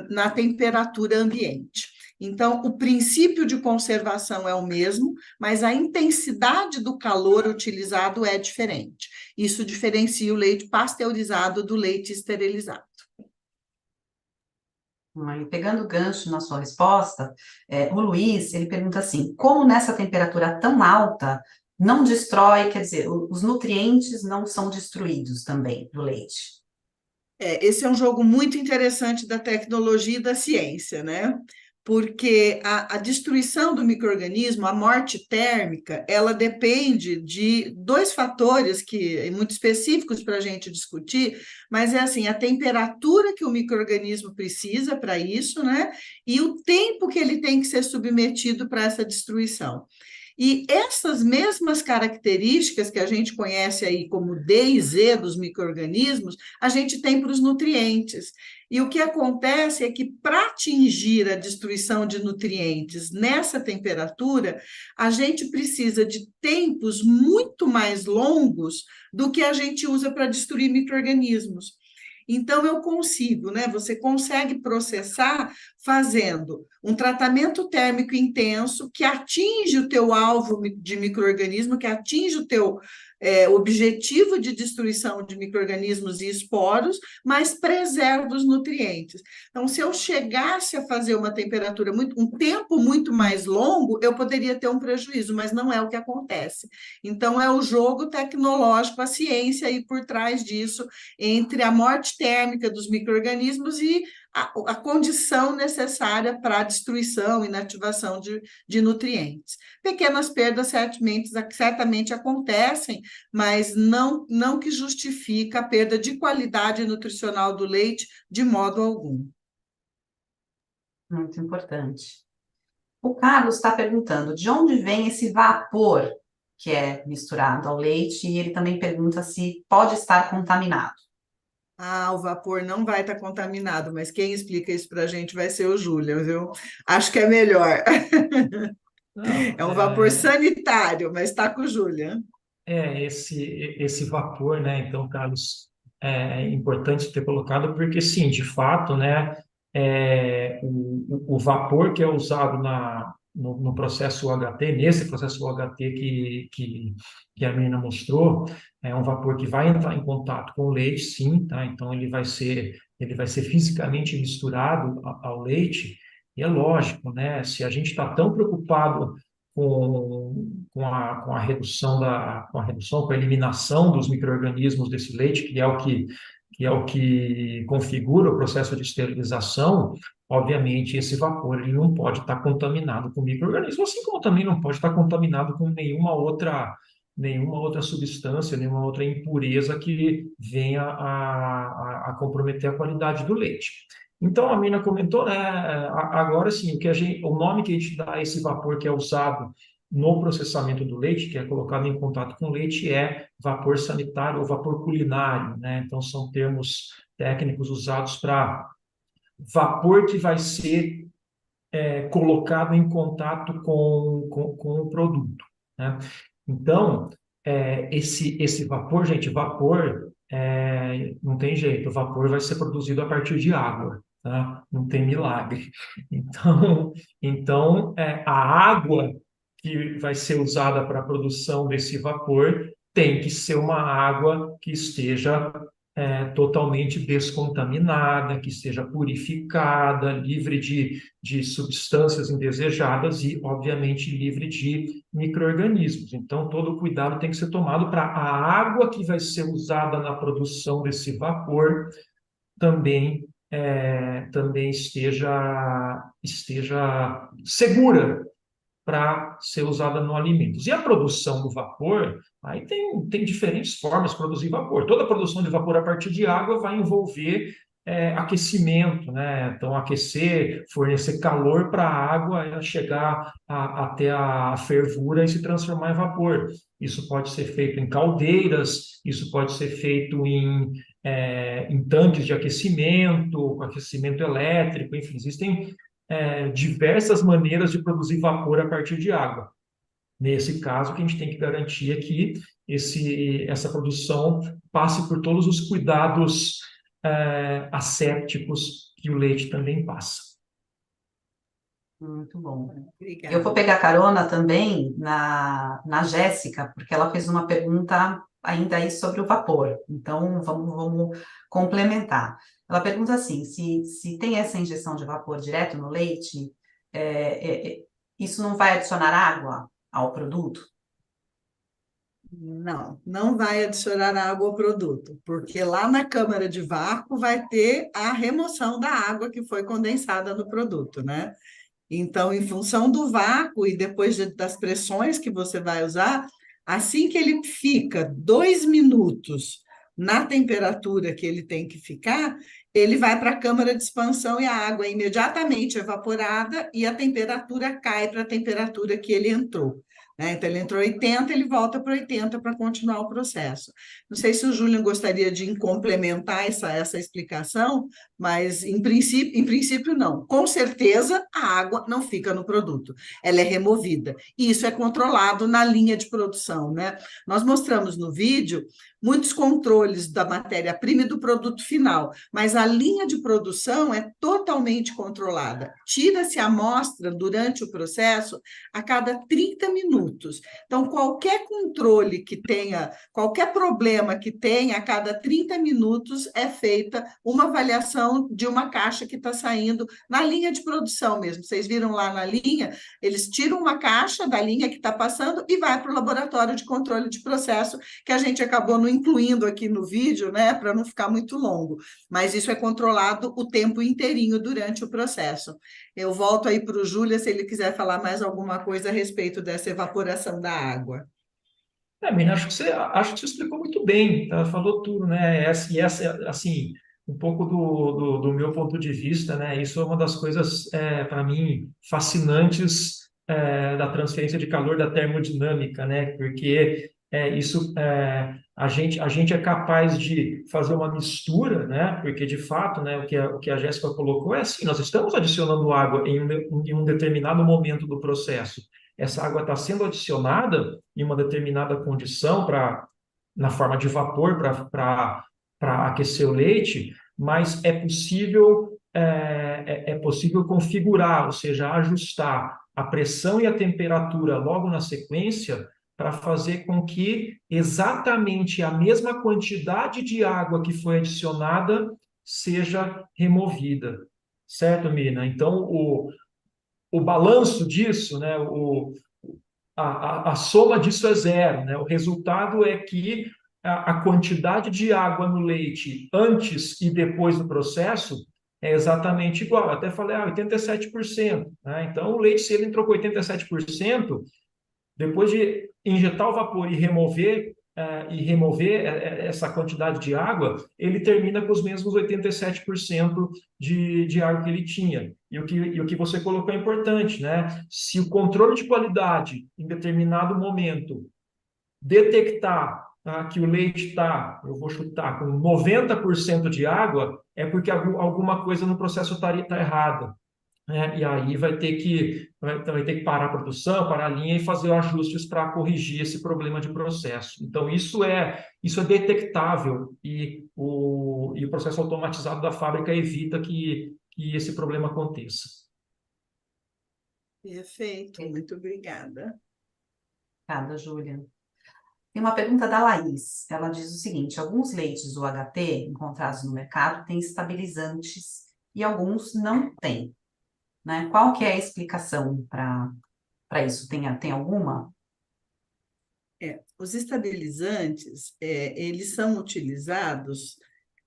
na temperatura ambiente. Então, o princípio de conservação é o mesmo, mas a intensidade do calor utilizado é diferente. Isso diferencia o leite pasteurizado do leite esterilizado. E pegando o gancho na sua resposta, o Luiz, ele pergunta assim, como nessa temperatura tão alta não destrói, quer dizer, os nutrientes não são destruídos também do leite? Esse é um jogo muito interessante da tecnologia e da ciência, né? Porque a destruição do micro-organismo, a morte térmica, ela depende de dois fatores muito específicos para a gente discutir, mas é assim, a temperatura que o micro-organismo precisa para isso, né? E o tempo que ele tem que ser submetido para essa destruição. E essas mesmas características que a gente conhece aí como D e Z dos micro-organismos, a gente tem para os nutrientes. E o que acontece é que, para atingir a destruição de nutrientes nessa temperatura, a gente precisa de tempos muito mais longos do que a gente usa para destruir micro-organismos. Então, eu consigo, né? Você consegue processar fazendo um tratamento térmico intenso que atinge o teu alvo de micro-organismo, que atinge o teu objetivo de destruição de micro-organismos e esporos, mas preserva os nutrientes. Então, se eu chegasse a fazer uma temperatura, um tempo muito mais longo, eu poderia ter um prejuízo, mas não é o que acontece. Então, é o jogo tecnológico, a ciência aí por trás disso, entre a morte térmica dos micro-organismos e a condição necessária para a destruição e inativação de nutrientes. Pequenas perdas certamente acontecem, mas não que justifica a perda de qualidade nutricional do leite de modo algum. Muito importante. O Carlos está perguntando de onde vem esse vapor que é misturado ao leite, e ele também pergunta se pode estar contaminado. O vapor não vai estar contaminado, mas quem explica isso para a gente vai ser o Júlio, viu? Acho que é melhor. É um vapor sanitário, mas está com o Júlio. Esse vapor, né? Então, Carlos, é importante ter colocado, porque sim, de fato, né? O vapor que é usado no processo UHT, nesse processo UHT que a menina mostrou, é um vapor que vai entrar em contato com o leite, sim, tá? Então ele vai ser fisicamente misturado ao leite, e é lógico, né? Se a gente está tão preocupado com a redução com a eliminação dos micro-organismos desse leite, que é o que configura o processo de esterilização, obviamente esse vapor ele não pode estar contaminado com micro-organismos, assim como também não pode estar contaminado com nenhuma outra substância, nenhuma outra impureza que venha a comprometer a qualidade do leite. Então, a Mina comentou, né, agora sim, o nome que a gente dá a esse vapor que é usado no processamento do leite, que é colocado em contato com o leite, é vapor sanitário ou vapor culinário, né? Então, são termos técnicos usados para vapor que vai ser colocado em contato com o produto, né? Então, esse vapor, gente, vapor, não tem jeito, o vapor vai ser produzido a partir de água, tá? Não tem milagre. Então, a água que vai ser usada para a produção desse vapor tem que ser uma água que esteja totalmente descontaminada, que esteja purificada, livre de substâncias indesejadas e, obviamente, livre de micro-organismos. Então, todo cuidado tem que ser tomado para a água que vai ser usada na produção desse vapor também esteja segura para ser usada no alimentos. E a produção do vapor, aí tem diferentes formas de produzir vapor. Toda produção de vapor a partir de água vai envolver aquecimento, né? Então, aquecer, fornecer calor para a água chegar até a fervura e se transformar em vapor. Isso pode ser feito em caldeiras, isso pode ser feito em tanques de aquecimento, com aquecimento elétrico, enfim, existem diversas maneiras de produzir vapor a partir de água. Nesse caso, o que a gente tem que garantir é que essa produção passe por todos os cuidados assépticos que o leite também passa. Muito bom. Obrigada. Eu vou pegar carona também na Jéssica, porque ela fez uma pergunta ainda aí sobre o vapor. Então, vamos complementar. Ela pergunta assim, se tem essa injeção de vapor direto no leite, isso não vai adicionar água ao produto? Não, não vai adicionar água ao produto, porque lá na câmara de vácuo vai ter a remoção da água que foi condensada no produto, né? Então, em função do vácuo e depois das pressões que você vai usar, assim que ele fica 2 minutos na temperatura que ele tem que ficar, ele vai para a câmara de expansão e a água é imediatamente evaporada e a temperatura cai para a temperatura que ele entrou. Né? Então, ele entrou 80, ele volta para 80 para continuar o processo. Não sei se o Júlio gostaria de complementar essa explicação, mas, em princípio, não. Com certeza, a água não fica no produto, ela é removida. E isso é controlado na linha de produção, né? Nós mostramos no vídeo muitos controles da matéria-prima e do produto final, mas a linha de produção é totalmente controlada. Tira-se a amostra durante o processo a cada 30 minutos. Então, qualquer controle que tenha, qualquer problema que tenha, a cada 30 minutos é feita uma avaliação de uma caixa que está saindo na linha de produção mesmo. Vocês viram lá na linha, eles tiram uma caixa da linha que está passando e vai para o laboratório de controle de processo, que a gente acabou não incluindo aqui no vídeo, né, para não ficar muito longo. Mas isso é controlado o tempo inteirinho durante o processo. Eu volto aí para o Júlio, se ele quiser falar mais alguma coisa a respeito dessa evaporação da água. Mina, acho que você explicou muito bem, tá? Falou tudo, né? Assim, um pouco do meu ponto de vista, né? Isso é uma das coisas, para mim, fascinantes da transferência de calor da termodinâmica, né? Porque a gente é capaz de fazer uma mistura, né? Porque, de fato, né, o que a Jéssica colocou é assim, nós estamos adicionando água em um determinado momento do processo. Essa água está sendo adicionada em uma determinada condição na forma de vapor para aquecer o leite, mas é possível configurar, ou seja, ajustar a pressão e a temperatura logo na sequência para fazer com que exatamente a mesma quantidade de água que foi adicionada seja removida. Certo, Mina? Então, o balanço disso, né, a soma disso é zero. Né? O resultado é que a quantidade de água no leite antes e depois do processo é exatamente igual. Até falei, 87%. Né? Então, o leite, se ele entrou com 87%, depois de injetar o vapor e remover essa quantidade de água, ele termina com os mesmos 87% de água que ele tinha. E o que você colocou é importante, né? Se o controle de qualidade, em determinado momento, detectar que o leite está, eu vou chutar, com 90% de água, é porque alguma coisa no processo está errada. né? E aí vai ter que parar a produção, parar a linha e fazer ajustes para corrigir esse problema de processo. Então, isso é detectável e o processo automatizado da fábrica evita que esse problema aconteça. Perfeito, muito obrigada. Obrigada, Júlia. Tem uma pergunta da Laís. Ela diz o seguinte: alguns leites UHT encontrados no mercado têm estabilizantes e alguns não têm, né? Qual que é a explicação para isso? Tem alguma? Os estabilizantes, eles são utilizados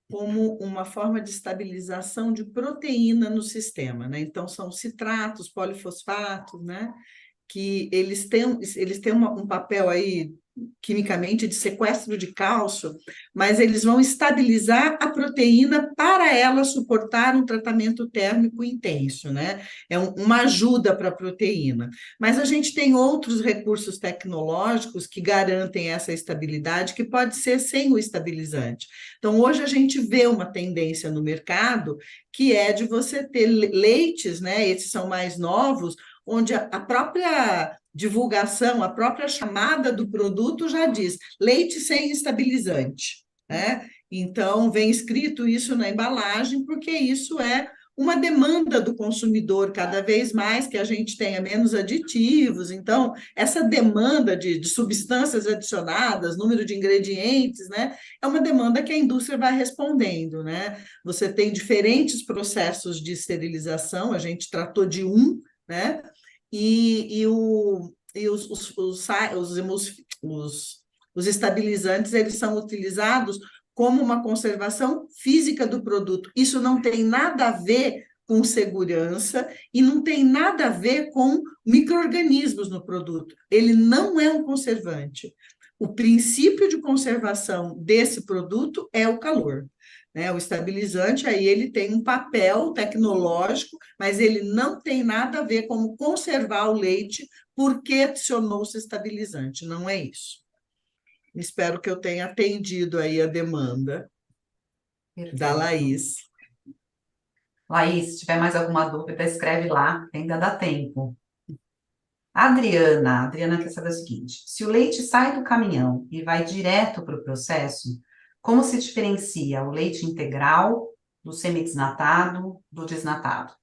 como uma forma de estabilização de proteína no sistema, né? Então, são citratos, polifosfatos, né? Que eles têm um papel aí quimicamente de sequestro de cálcio, mas eles vão estabilizar a proteína para ela suportar um tratamento térmico intenso, né? É uma ajuda para a proteína. Mas a gente tem outros recursos tecnológicos que garantem essa estabilidade, que pode ser sem o estabilizante. Então, hoje a gente vê uma tendência no mercado que é de você ter leites, né? Esses são mais novos, onde a própria divulgação, a própria chamada do produto já diz leite sem estabilizante, né? Então, vem escrito isso na embalagem, porque isso é uma demanda do consumidor cada vez mais, que a gente tenha menos aditivos. Então, essa demanda de substâncias adicionadas, número de ingredientes, né? É uma demanda que a indústria vai respondendo, né? Você tem diferentes processos de esterilização, a gente tratou de um, né? E os estabilizantes, eles são utilizados como uma conservação física do produto. Isso não tem nada a ver com segurança e não tem nada a ver com micro-organismos no produto. Ele não é um conservante. O princípio de conservação desse produto é o calor, né? O estabilizante, aí ele tem um papel tecnológico, mas ele não tem nada a ver com conservar o leite porque adicionou-se estabilizante, não é isso. Espero que eu tenha atendido aí a demanda da Perfeito. Laís. Laís, se tiver mais alguma dúvida, escreve lá, que ainda dá tempo. A Adriana quer saber o seguinte: se o leite sai do caminhão e vai direto para o processo, como se diferencia o leite integral do semidesnatado do desnatado?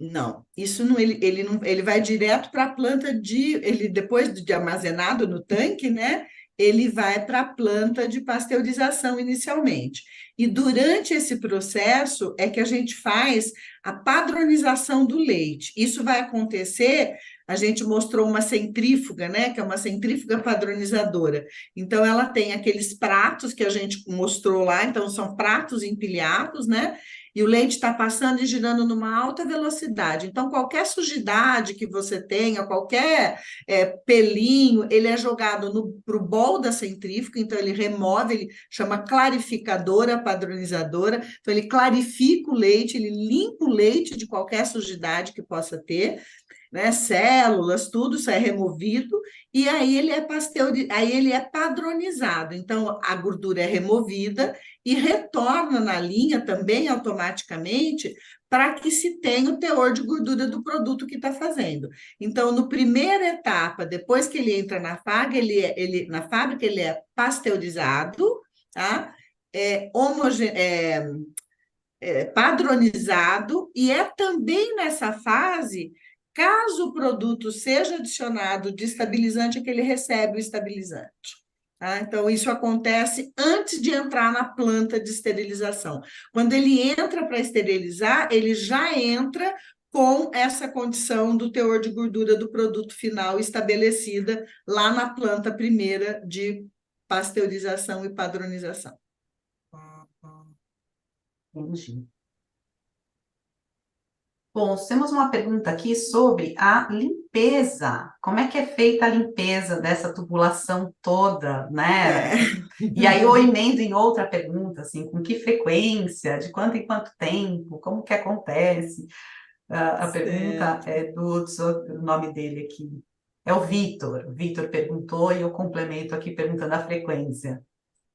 Não, isso não, ele vai direto para a planta ele depois de armazenado no tanque, né? Ele vai para a planta de pasteurização inicialmente. E durante esse processo é que a gente faz a padronização do leite. Isso vai acontecer, a gente mostrou uma centrífuga, né? Que é uma centrífuga padronizadora. Então, ela tem aqueles pratos que a gente mostrou lá, então são pratos empilhados, né? E o leite está passando e girando numa alta velocidade. Então, qualquer sujidade que você tenha, qualquer pelinho, ele é jogado para o bol da centrífuga, então ele remove, ele chama clarificadora padronizadora, então ele clarifica o leite, ele limpa o leite de qualquer sujidade que possa ter, né, células, tudo isso é removido, e aí aí ele é padronizado. Então, a gordura é removida e retorna na linha também automaticamente para que se tenha o teor de gordura do produto que está fazendo. Então, no primeira etapa, depois que ele entra na fábrica, na fábrica ele é pasteurizado, tá? Padronizado, e é também nessa fase, caso o produto seja adicionado de estabilizante, é que ele recebe o estabilizante. Tá? Então, isso acontece antes de entrar na planta de esterilização. Quando ele entra para esterilizar, ele já entra com essa condição do teor de gordura do produto final estabelecida lá na planta primeira de pasteurização e padronização. Entendi. Bom, temos uma pergunta aqui sobre a limpeza. Como é que é feita a limpeza dessa tubulação toda, né? E aí eu emendo em outra pergunta, assim, com que frequência, de quanto em quanto tempo, como que acontece? A pergunta é do nome dele aqui. É o Vitor. O Vitor perguntou e eu complemento aqui perguntando a frequência.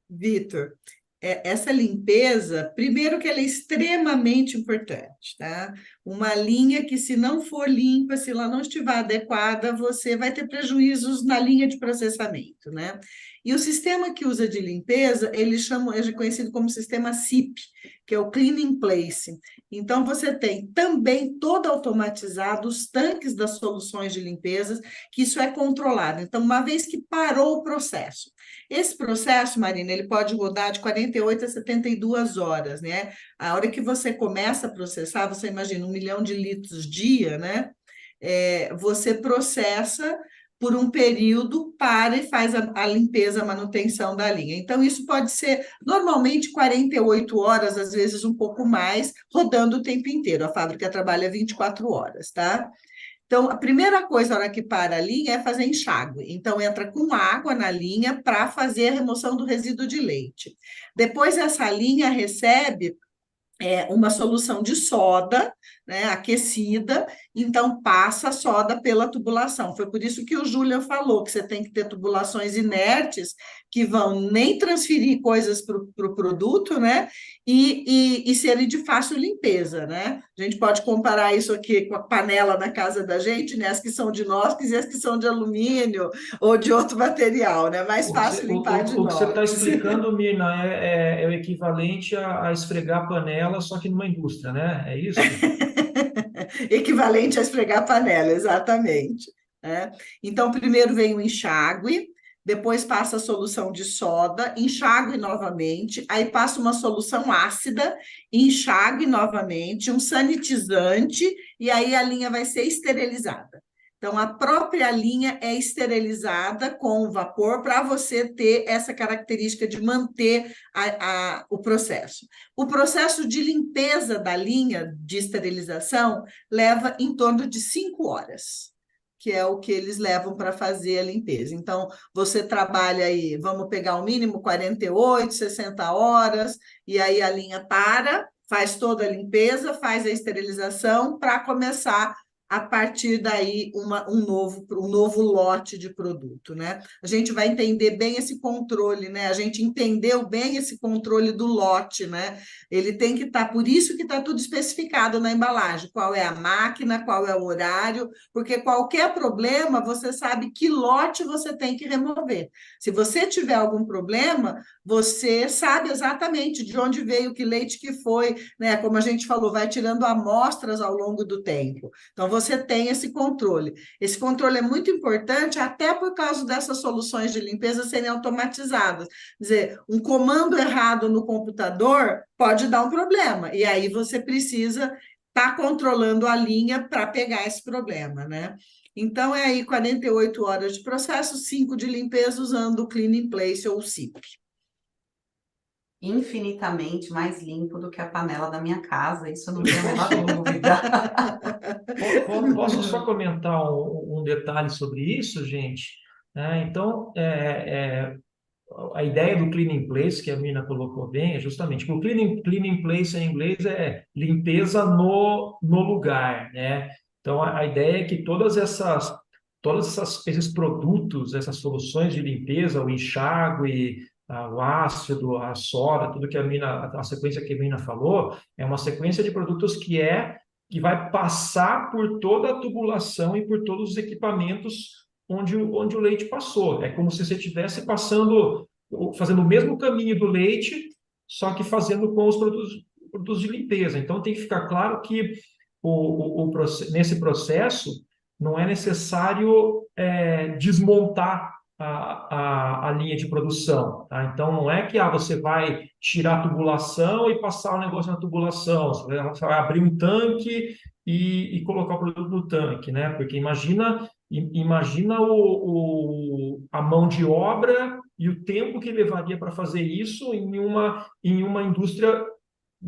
Vitor, essa limpeza, primeiro que ela é extremamente importante, tá? Uma linha que, se não for limpa, se ela não estiver adequada, você vai ter prejuízos na linha de processamento, né? E o sistema que usa de limpeza, é conhecido como sistema CIP, que é o Clean in Place. Então, você tem também todo automatizado os tanques das soluções de limpeza, que isso é controlado. Então, uma vez que parou o processo, esse processo, Marina, ele pode rodar de 48 a 72 horas, né? A hora que você começa a processar, você imagina 1 milhão de litros dia, né? Você processa por um período, para e faz a limpeza, a manutenção da linha. Então, isso pode ser, normalmente, 48 horas, às vezes um pouco mais, rodando o tempo inteiro. A fábrica trabalha 24 horas, tá? Então, a primeira coisa, na hora que para a linha, é fazer enxágue. Então, entra com água na linha para fazer a remoção do resíduo de leite. Depois, essa linha recebe uma solução de soda, né, aquecida, então passa a soda pela tubulação. Foi por isso que o Júlio falou que você tem que ter tubulações inertes, que vão nem transferir coisas para o produto, né, e serem de fácil limpeza, né? A gente pode comparar isso aqui com a panela na casa da gente, né, as que são de inox e as que são de alumínio ou de outro material, né? Mais fácil limpar de O que você está inox. explicando, Mirna, é o equivalente a esfregar a panela, só que numa indústria, né? É isso? Equivalente a esfregar a panela, exatamente. Né? Então, primeiro vem o enxágue, depois passa a solução de soda, enxágue novamente, aí passa uma solução ácida, enxágue novamente, um sanitizante, e aí a linha vai ser esterilizada. Então, a própria linha é esterilizada com vapor para você ter essa característica de manter o processo. O processo de limpeza da linha de esterilização leva em torno de 5 horas, que é o que eles levam para fazer a limpeza. Então, você trabalha aí, vamos pegar o mínimo 48, 60 horas, e aí a linha para, faz toda a limpeza, faz a esterilização para começar a partir daí um novo lote de produto, né? A gente vai entender bem esse controle, né? A gente entendeu bem esse controle do lote, né? Ele tem que estar, por isso que está tudo especificado na embalagem, qual é a máquina, qual é o horário, porque qualquer problema, você sabe que lote você tem que remover. Se você tiver algum problema, você sabe exatamente de onde veio, que leite que foi, né? Como a gente falou, vai tirando amostras ao longo do tempo. Então, você tem esse controle. Esse controle é muito importante, até por causa dessas soluções de limpeza serem automatizadas. Quer dizer, um comando errado no computador pode dar um problema, e aí você precisa estar controlando a linha para pegar esse problema, né? Então, é aí 48 horas de processo, 5 de limpeza usando o Clean in Place ou o CIP. Infinitamente mais limpo do que a panela da minha casa, isso eu não tenho a menor dúvida. Posso só comentar um detalhe sobre isso, gente? Então, a ideia do Clean in Place, que a Mina colocou bem, é justamente que o Clean in Place em inglês é limpeza no lugar, né? Então, a ideia é que esses produtos, essas soluções de limpeza, o enxágue, o ácido, a soda, tudo que a sequência que a Mina falou, é uma sequência de produtos que vai passar por toda a tubulação e por todos os equipamentos onde o leite passou. É como se você estivesse fazendo o mesmo caminho do leite, só que fazendo com os produtos de limpeza. Então, tem que ficar claro que nesse processo não é necessário desmontar a linha de produção. Tá? Então, não é que você vai tirar a tubulação e passar o negócio na tubulação. Você vai abrir um tanque e colocar o produto no tanque, né? Porque imagina a mão de obra e o tempo que levaria para fazer isso em uma indústria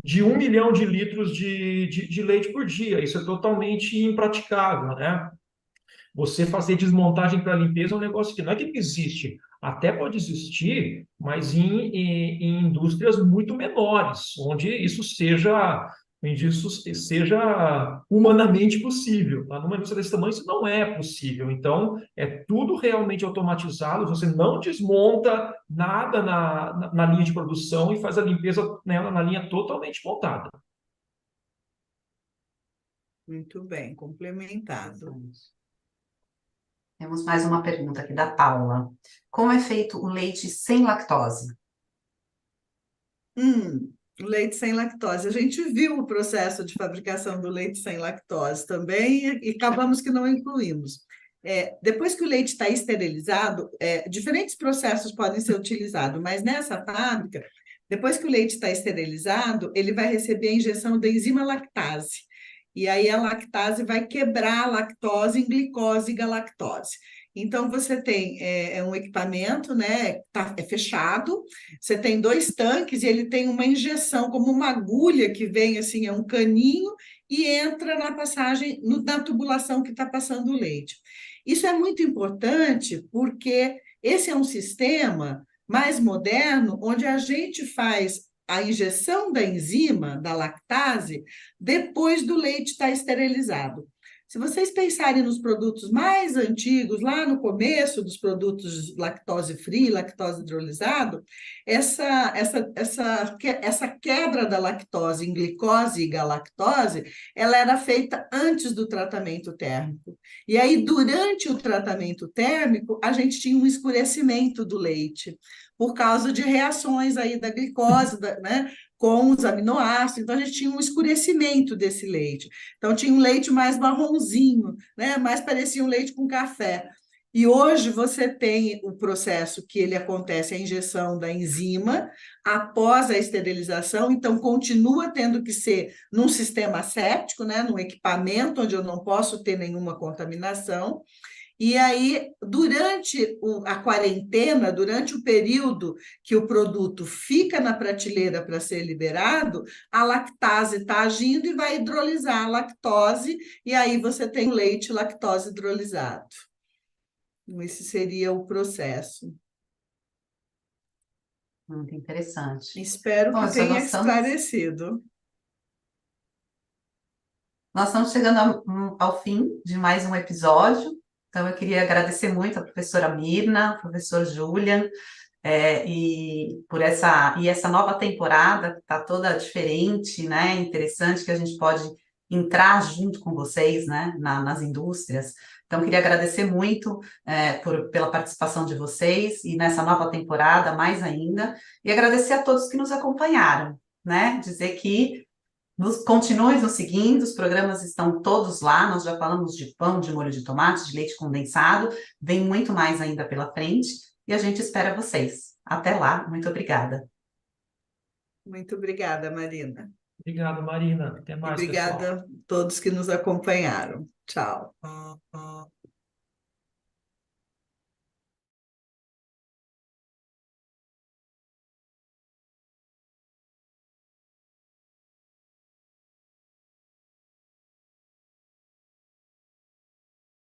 de 1 milhão de litros de leite por dia. Isso é totalmente impraticável, né? Você fazer desmontagem para limpeza é um negócio que não é que não existe, até pode existir, mas em indústrias muito menores, onde isso seja isso seja humanamente possível. Tá? Numa indústria desse tamanho, isso não é possível. Então, é tudo realmente automatizado, você não desmonta nada na linha de produção e faz a limpeza nela na linha totalmente montada. Muito bem, complementado. Temos mais uma pergunta aqui da Paula. Como é feito o leite sem lactose? O leite sem lactose. A gente viu o processo de fabricação do leite sem lactose também e acabamos que não incluímos. Depois que o leite está esterilizado, diferentes processos podem ser utilizados, mas nessa fábrica, depois que o leite está esterilizado, ele vai receber a injeção da enzima lactase. E aí a lactase vai quebrar a lactose em glicose e galactose. Então, você tem um equipamento, né, é fechado, você tem 2 tanques e ele tem uma injeção, como uma agulha que vem assim, é um caninho, e entra na passagem, na tubulação que está passando o leite. Isso é muito importante porque esse é um sistema mais moderno, onde a gente faz a injeção da enzima, da lactase, depois do leite estar esterilizado. Se vocês pensarem nos produtos mais antigos, lá no começo dos produtos lactose free, lactose hidrolisado, essa quebra da lactose em glicose e galactose, ela era feita antes do tratamento térmico. E aí, durante o tratamento térmico, a gente tinha um escurecimento do leite, por causa de reações aí da glicose, né, com os aminoácidos. Então, a gente tinha um escurecimento desse leite. Então, tinha um leite mais marronzinho, né? Mais parecia um leite com café. E hoje você tem o processo que ele acontece, a injeção da enzima após a esterilização, então continua tendo que ser num sistema séptico, né? Num equipamento onde eu não posso ter nenhuma contaminação. E aí, durante a quarentena, durante o período que o produto fica na prateleira para ser liberado, a lactase está agindo e vai hidrolisar a lactose, e aí você tem o leite lactose hidrolisado. Esse seria o processo. Muito interessante. Espero Bom, que tenha esclarecido. Nós estamos chegando ao fim de mais um episódio, então eu queria agradecer muito a professora Mirna, ao professor Julian, e essa nova temporada que está toda diferente, né? Interessante que a gente pode entrar junto com vocês, né? Nas indústrias. Então, queria agradecer muito pela participação de vocês e nessa nova temporada, mais ainda, e agradecer a todos que nos acompanharam, né? Dizer que continue nos seguindo, os programas estão todos lá, nós já falamos de pão, de molho de tomate, de leite condensado, vem muito mais ainda pela frente, e a gente espera vocês. Até lá, muito obrigada. Muito obrigada, Marina. Obrigado, Marina. Até mais, pessoal. Obrigada a todos que nos acompanharam. Tchau.